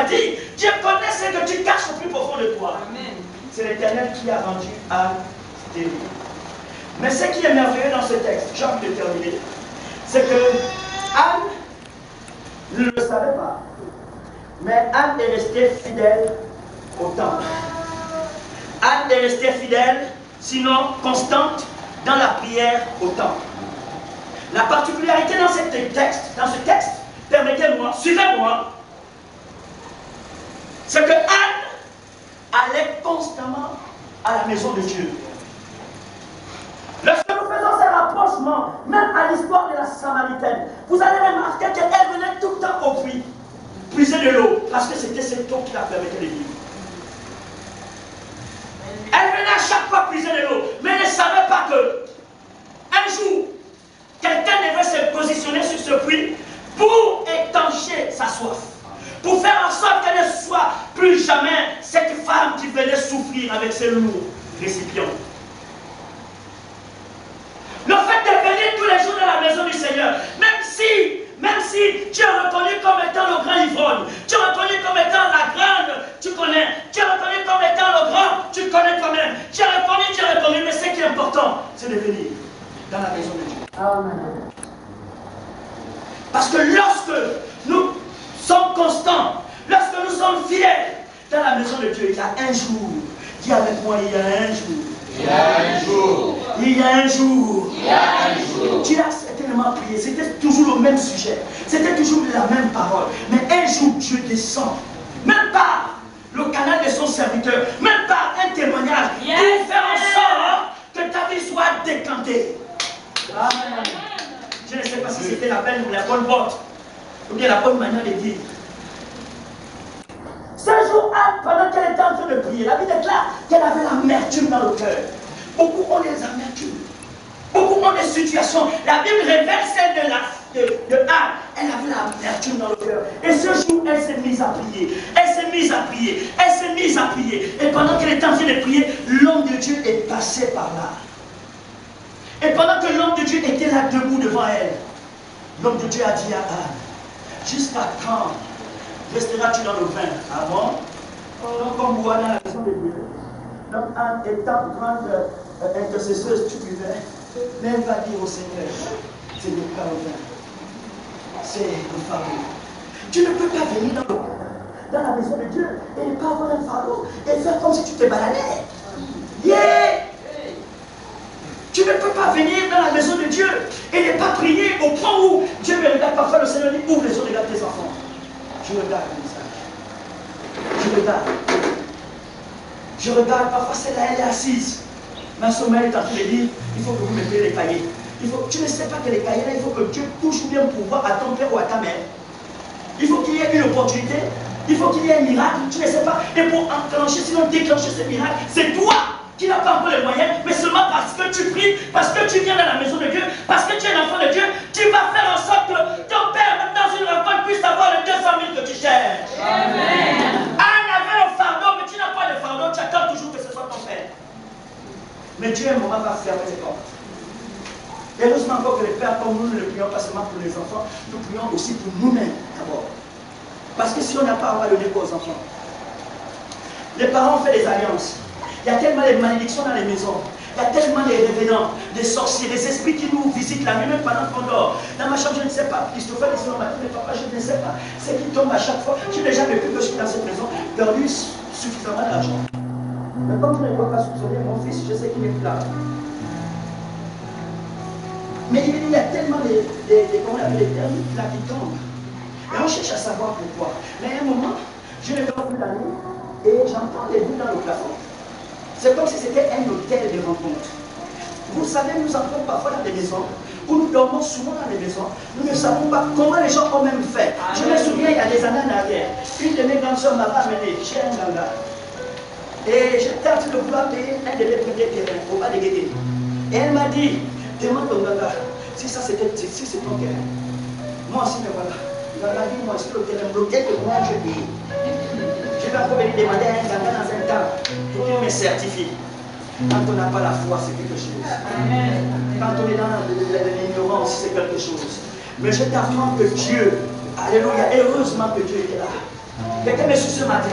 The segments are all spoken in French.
dit, Dieu connaît ce que tu caches au plus profond de toi. C'est l'Éternel qui a rendu Anne stérile. Mais ce qui est merveilleux dans ce texte, j'ai envie de terminer, c'est que Anne ne le savait pas. Mais Anne est restée fidèle au temple. Anne est restée fidèle, sinon constante, dans la prière au temple. La particularité dans ce texte, permettez-moi, suivez-moi, c'est que Anne allait constamment à la maison de Dieu. Lorsque nous faisons ces rapprochements, même à l'histoire de la Samaritaine, vous allez remarquer qu'elle venait tout le temps au puits, puiser de l'eau, parce que c'était cette eau qui la permettait de vivre. Elle venait à chaque fois puiser de l'eau, mais elle ne savait pas que un jour, quelqu'un devait se positionner sur ce puits pour étancher sa soif, pour faire en sorte qu'elle ne soit plus jamais cette femme qui venait souffrir avec ses lourds récipients. Le fait de venir tous les jours dans la maison du Seigneur, même si tu es reconnu comme étant le grand ivrogne, tu es reconnu comme étant la grande, tu connais, tu es reconnu comme étant le grand, tu connais toi-même, tu es reconnu, mais ce qui est important, c'est de venir dans la maison de Dieu. Amen. Parce que lorsque nous sommes constants, lorsque nous sommes fidèles dans la maison de Dieu, il y a un jour, dis avec moi, il y a un jour. Il y a un jour. Il y a un jour. Il y a un jour. Tu as certainement prié. C'était toujours le même sujet. C'était toujours la même parole. Mais un jour, Dieu descend. Même par le canal de son serviteur. Même par un témoignage. Pour faire en sorte que ta vie soit décantée. Amen. Je ne sais pas si c'était la peine ou la bonne porte. Ou bien la bonne manière de dire. Ce jour, Anne, pendant qu'elle était en train de prier, la Bible déclare qu'elle avait l'amertume dans le cœur. Beaucoup ont des amertumes. Beaucoup ont des situations. La Bible révèle celle de Anne. Elle avait l'amertume dans le cœur. Et ce jour, elle s'est mise à prier. Elle s'est mise à prier. Elle s'est mise à prier. Et pendant qu'elle était en train de prier, l'homme de Dieu est passé par là. Et pendant que l'homme de Dieu était là debout devant elle, l'homme de Dieu a dit à Anne, jusqu'à quand resteras-tu dans le vin? Ah bon? Donc, comme boire dans la maison de Dieu. Donc, Anne étant grande intercesseuse, tu buvais. Mais elle va dire au Seigneur, c'est le cas au vin. C'est le fardeau. Tu ne peux pas venir dans la maison de Dieu et ne pas avoir un fardeau et faire comme si tu te baladais. Yeah! Tu ne peux pas venir dans la maison de Dieu et ne pas prier au point où Dieu me regarde. Parfois le Seigneur dit, ouvre les yeux, regarde tes enfants. Je regarde le message. Je regarde. Je regarde, parfois celle-là, elle est assise. Ma sommeil est en train de dire, il faut que vous mettez les cahiers. Tu ne sais pas que les cahiers là, il faut que Dieu touche bien pouvoir à ton père ou à ta mère. Il faut qu'il y ait une opportunité. Il faut qu'il y ait un miracle. Tu ne sais pas. Et pour enclencher, sinon déclencher ce miracle, c'est toi qui n'as pas encore les moyens, mais seulement parce que tu pries, parce que tu viens dans la maison de Dieu, parce que tu es l'enfant de Dieu, tu vas faire en sorte que ton père, même dans une rencontre, puisse avoir les 200 000 que tu cherches. Amen. Anne avait un fardeau, mais tu n'as pas de fardeau, tu attends toujours que ce soit ton père. Mais Dieu, un moment, va fermer les portes. Heureusement encore que les pères, comme nous, ne prions pas seulement pour les enfants, nous prions aussi pour nous-mêmes d'abord. Parce que si on n'a pas, on va donner quoi aux enfants? Les parents ont fait des alliances. Il y a tellement de malédictions dans les maisons. Il y a tellement de revenants, des sorciers, des esprits qui nous visitent la nuit, même pendant qu'on dort. Dans ma chambre, je ne sais pas. Christopher, les soirs matin, mais papa, je ne sais pas. C'est qui tombe à chaque fois. J'ai déjà, depuis que je suis dans cette maison, perdu suffisamment d'argent. Mais comme je ne vois pas soupçonner mon fils, je sais qu'il est là. Mais il y a tellement de comment on appelle les termes là qui tombent. Et on cherche à savoir pourquoi. Mais à un moment, je ne dors plus la nuit et j'entends des bruits dans le plafond. C'est comme si c'était un hôtel de rencontre. Vous savez, nous entrons parfois dans des maisons où nous dormons souvent dans les maisons. Nous ne savons pas comment les gens ont même fait. Je me souviens, il y a des années en arrière, une de mes grandes soeurs m'avait amené chez un ganga. Et j'étais en train de vouloir payer un de mes premiers terrains au bas de Guédé. Et elle m'a dit, demande au ganga, si ça c'était si c'est ton terrain. Moi aussi, me voilà. Ganga dit, moi aussi le terrain bloqué que moi je paye. Je vais encore venir demander à un ganga dans un temps pour qu'il me certifie. Quand on n'a pas la foi, c'est quelque chose. Quand on est dans l'ignorance, c'est quelque chose. Mais je t'apprends que Dieu, alléluia, heureusement que Dieu était là. Quelqu'un me suit ce matin.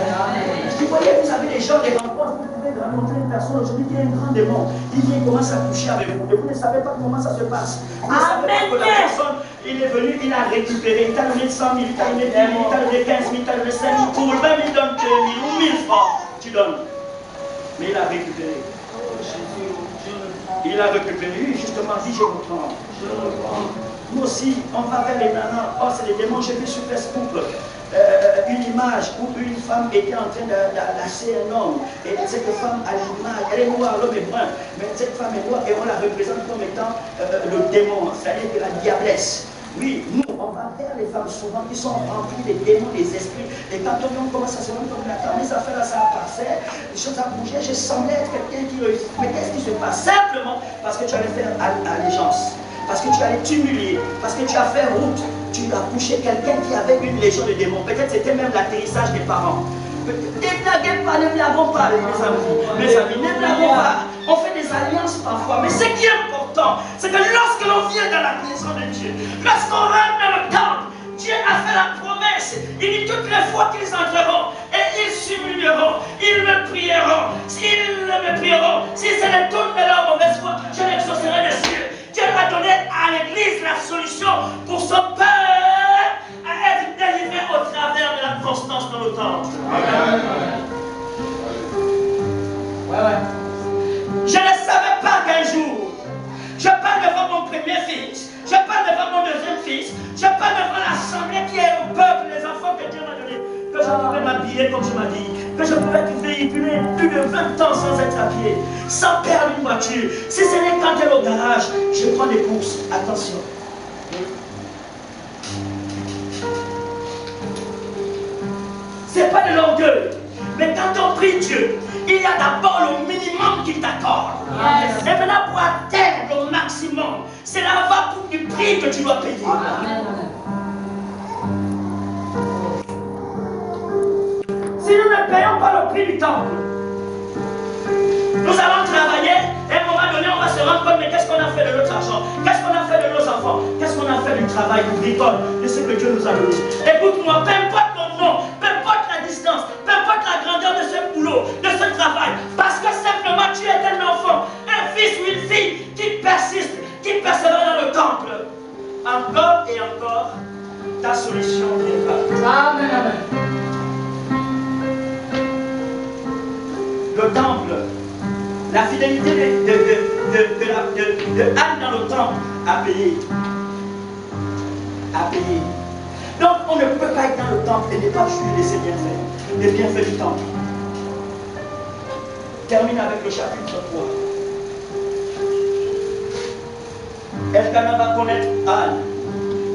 Vous voyez, vous avez des gens, des rencontres, vous pouvez rencontrer une personne aujourd'hui qui est un grand démon. Il vient, il commence à coucher avec vous. Et vous ne savez pas comment ça se passe. Vous ne savez pas que la personne, il est venu, il a récupéré. Il t'a donné 100 000, il t'a donné 10 000, il t'a donné 15 000, il t'a donné 5 000. Pour le même, il donne 2 000 ou 1000 francs. Tu donnes. Mais il a récupéré. Il a récupéré. Lui, justement, dit je reprends. Nous aussi, on va vers les nanas. Oh, c'est les démons. J'ai vu sur Facebook une image où une femme était en train d'enlacer un homme. Et cette femme a l'image, elle est noire, l'homme est brun. Mais cette femme est noire et on la représente comme étant le démon, c'est-à-dire que la diablesse. Oui, nous, on va vers les femmes souvent qui sont remplies des démons, des esprits. Et quand on commence à se rendre compte, attends, mes affaires là, ça passait, les choses à bouger, je semblais être quelqu'un qui réussit. Mais qu'est-ce qui se passe? Simplement parce que tu allais faire allégeance, parce que tu allais t'humilier, parce que tu as fait route, tu as couché quelqu'un qui avait une légion de démons. Peut-être c'était même l'atterrissage des parents. Ne blaguez pas, ne blaguons pas, mes amis, ne blaguons pas. On fait des alliances parfois, mais ce qui est important, c'est que lorsque l'on vient dans la maison de Dieu, lorsqu'on rentre dans le temple, Dieu a fait la promesse. Il dit toutes les fois qu'ils entreront, et ils s'humilieront, ils me prieront. S'ils me prieront, s'ils se détournent de leur mauvaise foi, je l'exaucerai des cieux. Dieu a donné à l'Église la solution pour son peuple à être délivré au travers de la constance dans le temple. Je ne savais pas qu'un jour, je parle devant mon premier fils, je parle devant mon deuxième fils, je parle devant l'assemblée qui est au peuple, les enfants que Dieu m'a donnés, que je pouvais m'habiller comme je m'habille, que je pouvais véhiculer plus de 20 ans sans être habillé, sans perdre une voiture. Si ce n'est quand elle est au garage, je prends des courses. Attention. C'est pas de l'orgueil, mais quand on prie Dieu, il y a d'abord le minimum qu'il t'accorde. Et maintenant, pour atteindre le maximum, c'est la va-coupe du prix que tu dois payer. Si nous ne payons pas le prix du temple, nous allons travailler et à un moment donné, on va se rendre compte, mais qu'est-ce qu'on a fait de notre argent? Qu'est-ce qu'on a fait de nos enfants? Qu'est-ce qu'on a fait du travail, du bricole, de ce que Dieu nous a donné? Écoute-moi, peu importe ton nom, peu importe la distance, peu importe la grandeur de ce boulot, de ce travail, parce que simplement tu es un enfant, un fils ou une fille qui persiste, qui persévère dans le temple. Encore et encore, ta solution viendra. Amen, amen. Le temple, la fidélité de Anne dans le temple a payé. A payé. Donc on ne peut pas être dans le temple et ne pas jouir de ses bienfaits, les bienfaits du temple. Termine avec le chapitre 3. Elkanah va connaître Anne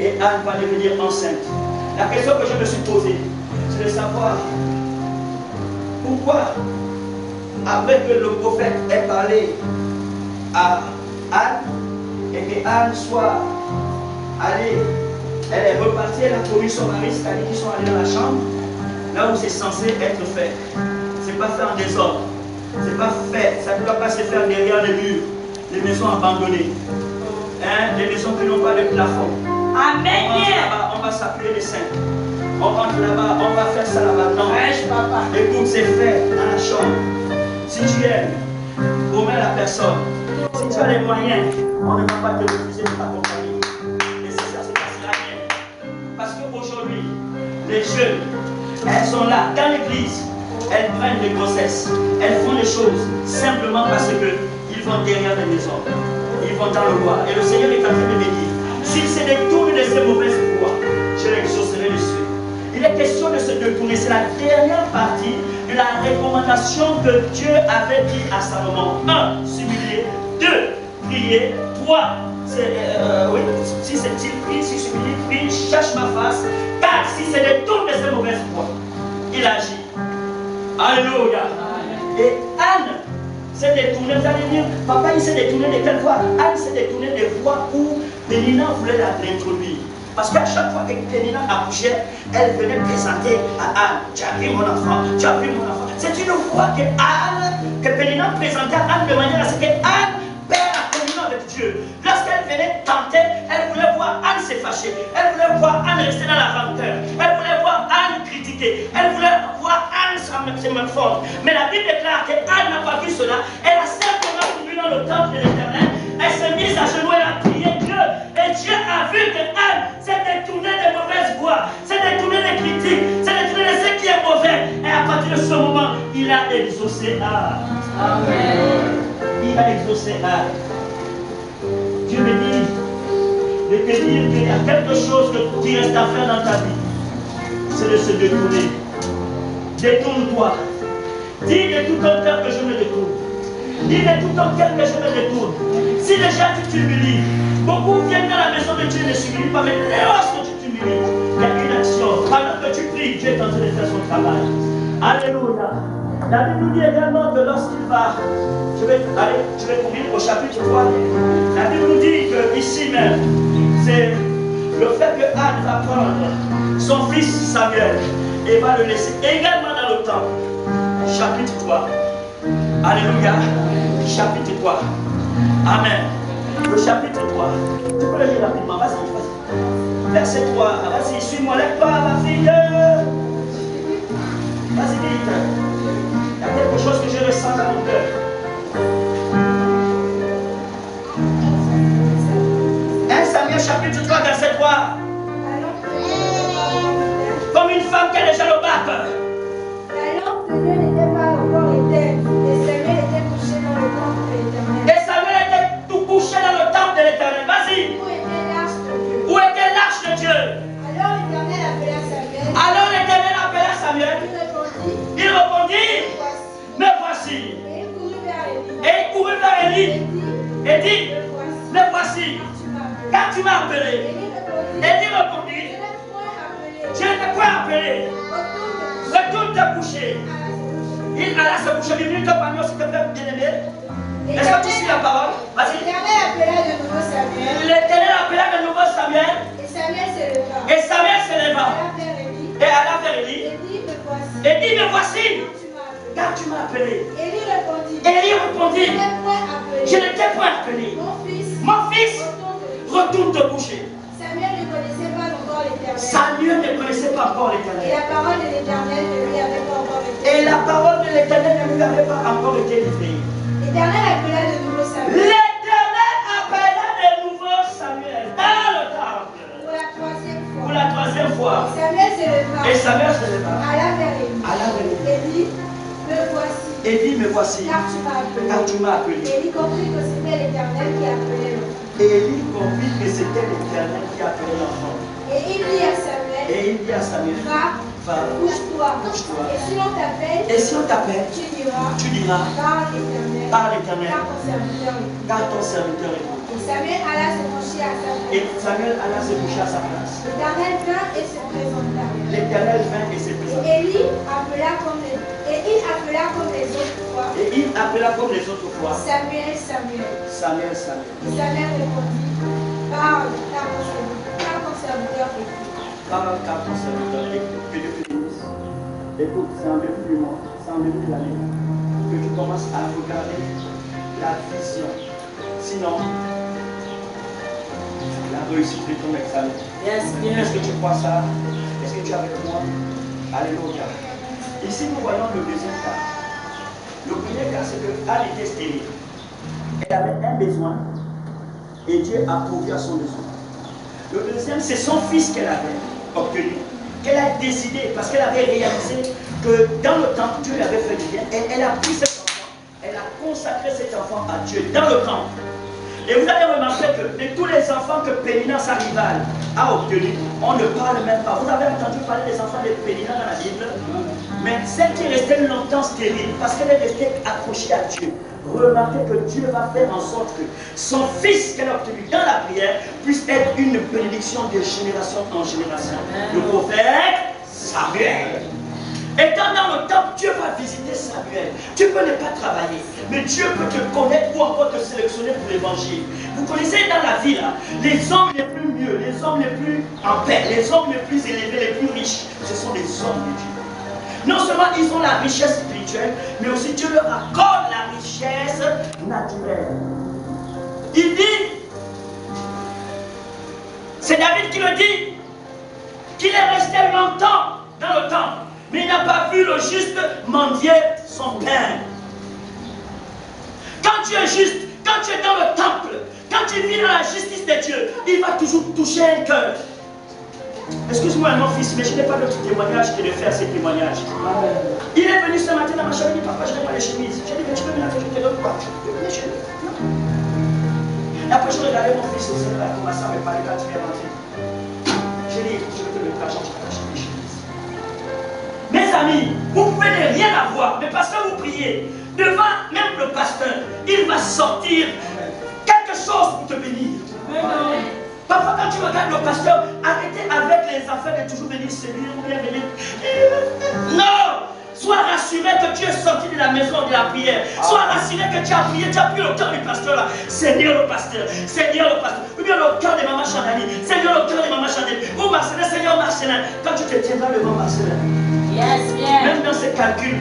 et Anne va devenir enceinte. La question que je me suis posée, c'est de savoir pourquoi, après que le prophète ait parlé à Anne et que Anne soit allée, elle est repartie, elle a connu son mari, c'est-à-dire qu'ils sont allés dans la chambre, là où c'est censé être fait. C'est pas fait en désordre, c'est pas fait, ça ne doit pas se faire derrière les murs, les maisons abandonnées, hein, les maisons qui n'ont pas de plafond. Amen. On va s'appuyer les saints. On rentre là-bas, on va faire ça là-bas. Non, écoute, c'est fait dans la chambre. Si tu aimes, promets la personne. Si tu as les moyens, on ne va pas te refuser de t'accompagner. Et si ça se passera bien. Parce qu'aujourd'hui, les jeunes, elles sont là dans l'église, elles prennent des grossesses, elles font des choses simplement parce qu'ils vont derrière les maisons. Ils vont dans le bois. Et le Seigneur est en train de me dire, s'il se détourne de ces mauvaises voies, je l'exaucerai dessus. Il est question de se détourner. C'est la dernière partie de la recommandation que Dieu avait dit à Salomon. 1. S'humilier. 2. Prier. 3. Oui, si c'est-il prie, si s'humilie, prie, cherche ma face. 4. Si se détourne de ces mauvaises voies, il agit. Alléluia. Et Anne s'est détournée. Vous allez dire, papa, il s'est détourné de quelle voie? Anne s'est détournée des voies où Pénina voulait l'introduire. Parce qu'à chaque fois que Pénina accouchait, elle venait présenter à Anne. Tu as pris mon enfant, tu as pris mon enfant. C'est une voie que Pénina présentait à Anne de manière à ce que Anne perd la communion avec Dieu. Lorsqu'elle venait tenter, elle voulait voir Anne se fâcher. Elle voulait voir Anne rester dans la rancœur. Elle voulait voir Anne critiquer. visités. Elle voulait voir Anne, sa même forme. Mais la Bible déclare qu'Anne n'a pas vu cela. Elle a simplement couru dans le temple de l'Éternel. Elle s'est mise à genoux, elle a prié Dieu. Et Dieu a vu que Anne s'est détournée des mauvaises voies, s'est détournée des critiques, s'est détournée de ce qui est mauvais. Et à partir de ce moment, il a exaucé Anne. Amen. Il a exaucé Anne. Dieu me dit de te dire qu'il y a quelque chose qui reste à faire dans ta vie. C'est de se détourner. Détourne-toi. Dis de tout ton cœur que je me détourne. Dis de tout ton cœur que je me détourne. Si déjà tu t'humilies, beaucoup viennent dans la maison de Dieu et ne s'humilient pas, mais lorsque tu t'humilies, il y a une action. Pendant que tu pries, Dieu est en train de faire son travail. Alléluia. La Bible nous dit également que lorsqu'il va, je vais courir au chapitre 3. La Bible nous dit que ici même, c'est le fait que Anne va prendre son fils Samuel et va le laisser également dans le temple. Chapitre 3. Alléluia. Chapitre 3. Amen. Le chapitre 3. Tu peux le lire rapidement. Vas-y, vas-y. Verset 3. Vas-y, suis-moi. Lève-toi, ma fille. Vas-y, vite. Il y a quelque chose que je ressens dans mon cœur. 1 Samuel chapitre 3, verset 3. Comme une femme qui a déjà le pape. La lampe de Dieu n'était pas encore éteinte, et Samuel était couché dans le temple de l'Éternel. Et Samuel était tout couché dans le temple de l'Éternel. Vas-y. Où était l'arche de Dieu? Où était l'arche de Dieu? Alors l'Éternel appela Samuel. Alors l'Éternel appela Samuel. Il répondit, Il répondit, voici. me voici. Et il courut vers Élie. Et il courut vers Élie et dit, Me me voici. voici. Tu m'as appelé. Car tu m'as appelé. Élie répondit, Élie répondit, je n'ai point appelé. je ne t'ai pas appelé. Retourne Retourne te te coucher. Il alla se coucher. Bienvenue te parler, s'il te plaît, bien-aimé. Est-ce que tu suis la parole? Vas-y. L'Éternel appela de nouveau Samuel. L'Éternel appela de nouveau Samuel. Et Samuel se leva. Et Samuel se leva. Alla vers Élie. Et alla vers Élie. Et dit, me voici. Et dit, me voici. Tu m'as appelé. Car tu m'as appelé. Élie répondit, Élie je répondit, n'ai point appelé. je ne t'ai point appelé. Mon fils, Retourne te coucher. Samuel ne connaissait pas encore l'Éternel. Samuel ne connaissait pas encore Et l'Éternel. la parole de l'Éternel ne lui avait pas encore été. Et la parole de l'Éternel ne lui avait pas encore été livrée. L'Éternel appela de nouveau Samuel L'Éternel appela de nouveau Samuel dans le temple. pour la troisième Pour fois. la troisième fois. Samuel se leva. Et Samuel se leva. Alla vers Élie. Alla vers Élie. Et dit, me voici. Et dit, me voici. Car tu m'as appelé. Car tu m'as appelé. Élie comprit que c'était l'Éternel qui appelait l'homme. Et Élie comprit que c'était l'Éternel qui appelait l'enfant. Et il dit à Samuel, Et il dit à Samuel, va, couche-toi. Couche-toi. Et si on t'appelle, et si on t'appelle, tu diras, tu diras, par l'Éternel, par l'Éternel, car ton serviteur est. car ton serviteur est bon. Et Samuel alla se coucher à sa place. Et Samuel alla se coucher à sa place. L'Éternel vint et se présenta. L'Éternel vint et s'est Et présenté. Élie appela comme les autres fois. Et il appela comme les autres fois Samuel, Samuel. Samuel, Samuel. Et Samuel répondit, parle, car ton serviteur écoute. Parle car ton serviteur écoute. Que Dieu te bénisse. Écoute, c'est en début du mois, c'est en début de l'année que tu commences à regarder la vision. Sinon, la réussite de ton examen. Est-ce que tu crois ça? Est-ce que tu es avec moi? Alléluia. Ici, nous voyons le deuxième cas. Le premier cas, c'est que Anne était stérile. Elle avait un besoin et Dieu a pourvu à son besoin. Le deuxième, c'est son fils qu'elle avait obtenu, qu'elle a décidé, parce qu'elle avait réalisé que dans le temple, Dieu lui avait fait du bien, et elle a pris cet enfant, elle a consacré cet enfant à Dieu dans le temple. Et vous avez remarqué que de tous les enfants que Pénina, sa rivale, a obtenus, on ne parle même pas. Vous avez entendu parler des enfants de Pénina dans la Bible? Mais celle qui est restée longtemps stérile, parce qu'elle est restée accrochée à Dieu, remarquez que Dieu va faire en sorte que son fils qu'elle a obtenu dans la prière puisse être une bénédiction de génération en génération. Le prophète Samuel. Étant dans le temple, Dieu va visiter Samuel. Tu peux ne pas travailler, mais Dieu peut te connaître ou encore te sélectionner pour l'évangile. Vous connaissez dans la vie, là, les hommes les plus mieux, les hommes les plus en paix, les hommes les plus élevés, les plus riches, ce sont des hommes de Dieu. Non seulement ils ont la richesse spirituelle, mais aussi Dieu leur accorde la richesse naturelle. Il dit, c'est David qui le dit, qu'il est resté longtemps dans le temple. mais il n'a pas vu le juste mendier son pain. Quand tu es juste, quand tu es dans le temple, quand tu vis dans la justice de Dieu, il va toujours toucher un cœur. Excuse-moi mon fils, mais je n'ai pas d'autre témoignage que de faire ces témoignages. Il est venu ce matin dans ma chambre, il dit papa, je n'ai pas les chemises. J'ai dit mais tu peux venir, je te donne quoi? Tu peux venir chez lui. Et après je regardais mon fils, il a commencé à me parler quand il est rentré. J'ai dit écoute, je vais te donner l'argent, je vais t'acheter des chemises. Mes amis, vous pouvez ne rien avoir, mais parce que vous priez, devant même le pasteur, il va sortir quelque chose pour te bénir. Parfois quand tu regardes le pasteur, arrêtez avec les enfants de toujours venir se dire, bien venir. Non! Sois rassuré que tu es sorti de la maison de la prière. Sois rassuré que tu as prié, tu as pris le cœur du pasteur là. Seigneur le pasteur, Seigneur le pasteur. Ou bien le cœur de maman Chandani, Seigneur le cœur de maman Chandani. Ou Marcelin, Seigneur Marcelin. Quand tu te tiendras devant Marcelin, même dans ces calculs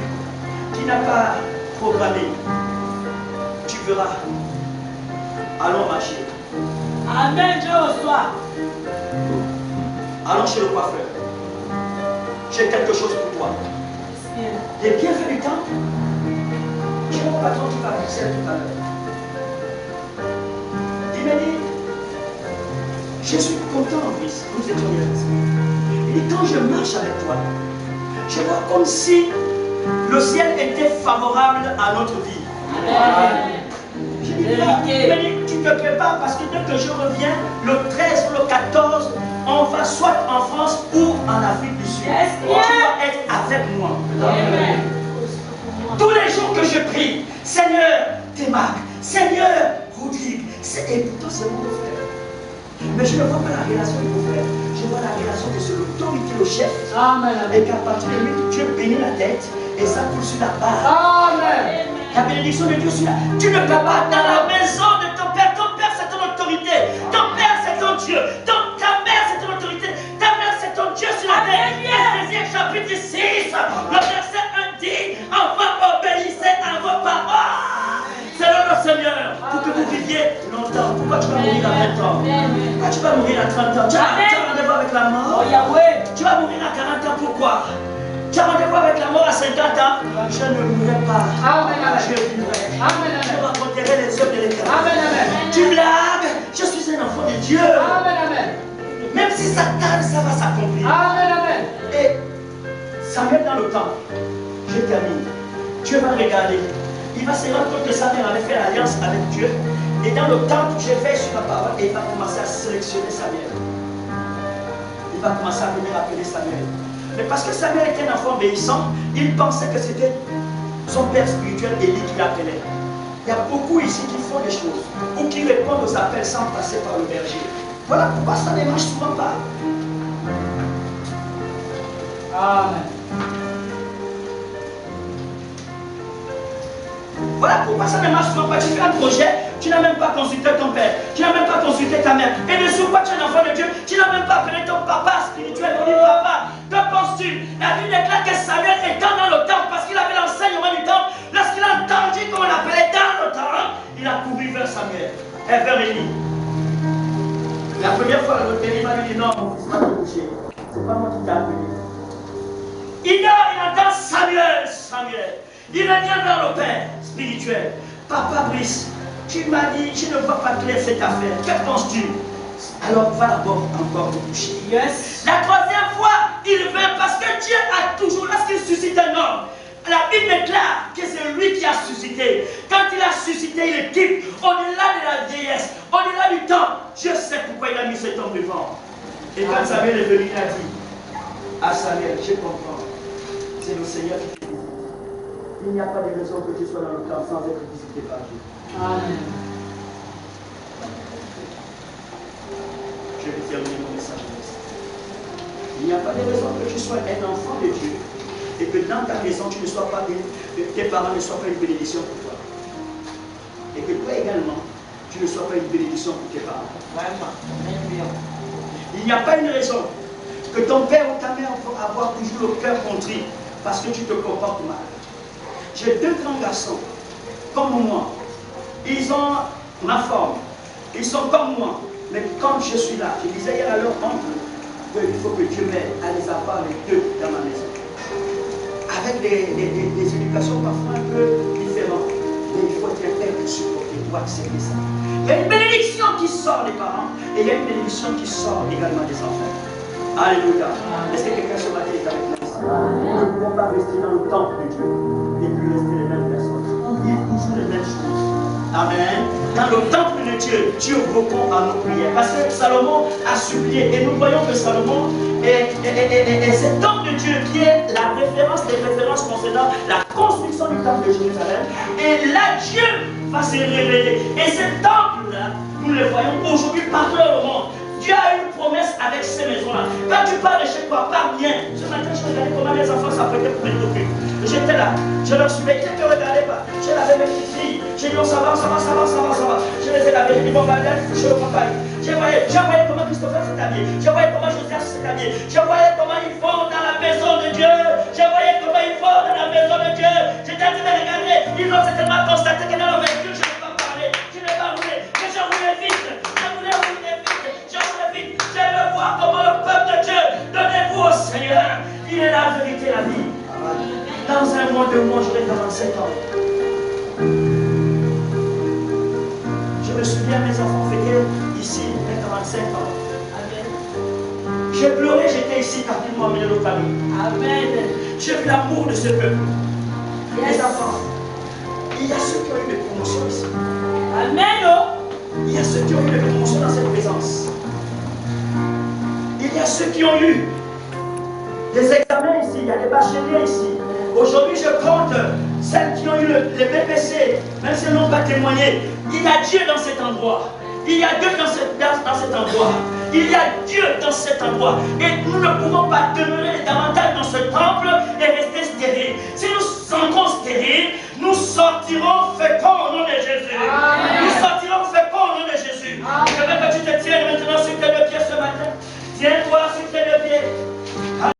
qui n'a pas programmé, tu verras. Allons marcher. Amen, Dieu reçoit. Allons chez le coiffeur. J'ai quelque chose pour toi. Les bienfaits du temps. J'ai mon patron qui va Bruxelles tout à l'heure. Il m'a dit, je suis content, fils. Nous étions bien. Et quand je marche avec toi, je vois comme si le ciel était favorable à notre vie. Amen. Il m'a dit, tu te prépares parce que dès que je reviens, le 13 ou le 14, on va soit en France ou en Afrique du Sud. Tu vas être avec moi. Amen. Tous les jours que je prie, Seigneur, Témac, Seigneur, Rodrigue, et pourtant c'est mon frère. Mais je ne vois pas la relation de mon frère. Je vois la relation de l'autorité au chef. Amen. Et qu'à partir de lui, Dieu bénit la tête et ça coule sur la barre. Amen. La bénédiction de Dieu sur la. Tu ne peux pas dans la maison de ton père. Ton père c'est ton autorité. Ton père c'est ton Dieu. Ta mère c'est ton autorité. Ta mère c'est ton Dieu sur la terre. Éphésiens chapitre 6, le verset 1 dit, enfants obéissez à vos parents. Selon le Seigneur, pour que vous viviez longtemps. Pourquoi tu vas mourir à 20 ans? Pourquoi tu vas mourir à 30 ans? Tu as rendez-vous avec la mort? Tu vas mourir à 40 ans, pourquoi? Tu as rendez-vous avec la mort à 50 ans? Je ne mourrai pas. Je vivrai. Je raconterai les œuvres de l'Éternel. Tu blagues? Je suis un enfant de Dieu. Même si ça tarde, ça va s'accomplir. Et Samuel dans le temple, je termine. Dieu va regarder. Il va se rendre compte que Samuel avait fait l'alliance avec Dieu. Et dans le temple, je vais sur la parole et il va commencer à sélectionner Samuel. Il va commencer à venir appeler Samuel. Mais parce que Samuel était un enfant obéissant, il pensait que c'était son père spirituel Élie qui l'appelait. Il y a beaucoup ici qui font des choses ou qui répondent aux appels sans passer par le berger. Voilà pourquoi ça ne marche souvent pas. Amen. Voilà pourquoi ça ne marche souvent pas. Tu fais un projet, tu n'as même pas consulté ton père, tu n'as même pas consulté ta mère. Et de sur quoi tu es un enfant de Dieu, tu n'as même pas appelé ton papa spirituel. Il dit papa, que penses-tu? La Bible déclare que Samuel étant dans le temple, parce qu'il avait l'enseignement du temple, lorsqu'il a entendu qu'on l'appelait dans le temple, il a couru vers Samuel et vers Élie. La première fois, Élie va lui dire non, mon fils, va te coucher. C'est pas moi qui t'ai appelé. Il entend Samuel, Samuel. Il revient vers le Père spirituel. Papa Brice, tu m'as dit, je ne vois pas clair cette affaire. Que penses-tu? Alors va d'abord encore te coucher. Yes. La troisième fois, il vint parce que Dieu a toujours, lorsqu'il suscite un homme, la Bible déclare que c'est lui qui a suscité. Quand il a suscité, il équipe au-delà de la vieillesse, au-delà du temps. Dieu sait pourquoi il a mis cet homme devant. Et quand Samuel est venu, il a dit à Samuel, je comprends, c'est le Seigneur qui te dit. Il n'y a pas de raison que tu sois dans le camp sans être visité par Dieu. Amen. Je vais terminer mon message. Il n'y a pas de raison que tu sois un enfant de Dieu et que dans ta maison, tu ne sois pas tes parents ne soient pas une bénédiction pour toi. Et que toi également, tu ne sois pas une bénédiction pour tes parents. Vraiment. Il n'y a pas une raison que ton père ou ta mère vont avoir toujours le cœur contrit parce que tu te comportes mal. J'ai deux grands garçons, comme moi. Ils ont ma forme. Ils sont comme moi. Mais comme je suis là, je disais hier à leur oncle qu'il faut que Dieu m'aide à les avoir les deux dans ma maison. avec des éducations parfois un peu différentes. Mais il faut être prêt pour supporter, pour accepter ça. Il y a une bénédiction qui sort des parents et il y a une bénédiction qui sort également des enfants. Alléluia. Est-ce que quelqu'un ce matin est avec nous? Nous ne pouvons pas rester dans le temple de Dieu et puis rester les mêmes personnes. Vivre toujours les mêmes choses. Amen. Dans le temple de Dieu, Dieu répond à nos prières. Parce que Salomon a supplié. Et nous voyons que Salomon est ce temple de Dieu qui est la référence des références concernant la construction du temple de Jérusalem. Et là, Dieu va se révéler. Et ce temple-là, nous le voyons aujourd'hui partout dans le monde. Dieu a une promesse avec ces maisons-là. Quand tu pars de chez toi, pars bien. Ce matin, je regardais comment les enfants s'apprêtaient pour les occuper. J'étais là, je leur suivais, ils ne me regardaient pas. Je lavais mes petites filles. J'ai dit, oh, ça va. Je les ai lavées, ils vont aller coucher au papa. J'ai voyé comment Christopher s'est habillé. J'ai voyé comment Josias s'est habillé. J'ai voyé comment ils font dans la maison de Dieu. J'ai voyé comment ils font dans la maison de Dieu. J'étais en train de regarder. Ils ont certainement constaté que dans leur véhicule, je n'ai pas parlé. Je n'ai pas roulé. Mais je roulais vite. Je veux voir comment le peuple de Dieu, donnez-vous au Seigneur. Il est la vérité, la vie. Dans un mois, 2 mois, j'aurai 47 ans. Je me souviens, mes enfants fêtaient ici, mes 45 ans. Amen. J'ai pleuré, j'étais ici quand ils m'ont amené nos familles. Amen. J'ai vu l'amour de ce peuple. Mes enfants, il y a ceux qui ont eu des promotions ici. Amen. Il y a ceux qui ont eu des promotions dans cette présence. Il y a ceux qui ont eu des examens ici, il y a des bacheliers ici. Aujourd'hui, je compte celles qui ont eu les BPC, même si elles n'ont pas témoigné. Il y a Dieu dans cet endroit. Il y a Dieu dans cet endroit. Il y a Dieu dans cet endroit. Et nous ne pouvons pas demeurer davantage dans ce temps